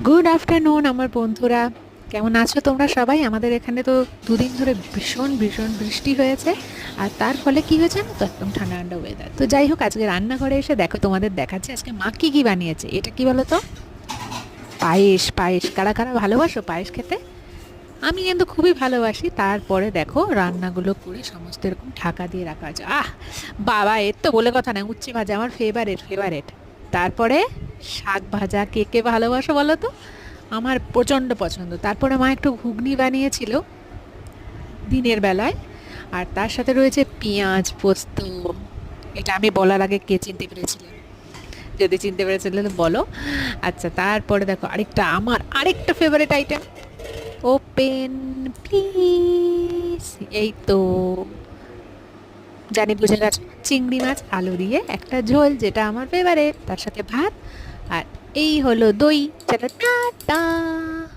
Good afternoon আমার বন্ধুরা, কেমন আছো তোমরা সবাই? আমাদের এখানে তো দুদিন ধরে ভীষণ ভীষণ বৃষ্টি হয়েছে। আর তার ফলে কি হয়েছে না, তো একদম ঠান্ডা ঠান্ডা ওয়েদার। তো যাই হোক, আজকে রান্নাঘরে এসে দেখো তোমাদের দেখাচ্ছে আজকে মা কি কি বানিয়েছে। এটা কি বলো তো? পায়েস। পায়েস কারা কারা ভালোবাসো পায়েস খেতে? আমি কিন্তু খুবই ভালোবাসি। তারপরে দেখো রান্নাগুলো করে সমস্ত এরকম ঢাকা দিয়ে রাখা আছে। বাবা, এর তো বলে কথা না, উচ্ছে ভাজা আমার ফেভারেট ফেভারেট। তারপরে শাক ভাজা, কে কে ভালোবাসো বলো তো? আমার প্রচণ্ড পছন্দ। তারপরে মা একটু ঘুগনি বানিয়েছিল দিনের বেলায়। আর তার সাথে রয়েছে পেঁয়াজ পোস্ত। এটা আমি বলার আগে কে চিনতে পেরেছিলেন? যদি চিনতে পেরেছিলে তো বলো। আচ্ছা, তারপরে দেখো আরেকটা ফেভারিট আইটেম, ওপেন প্লিজ। এই তো, জানি বুঝে গেছো, চিংড়ি মাছ আলু দিয়ে একটা ঝোল, যেটা আমার ফেভারিট, তার সাথে ভাত। আর এই হলো দই। চলো টাটা।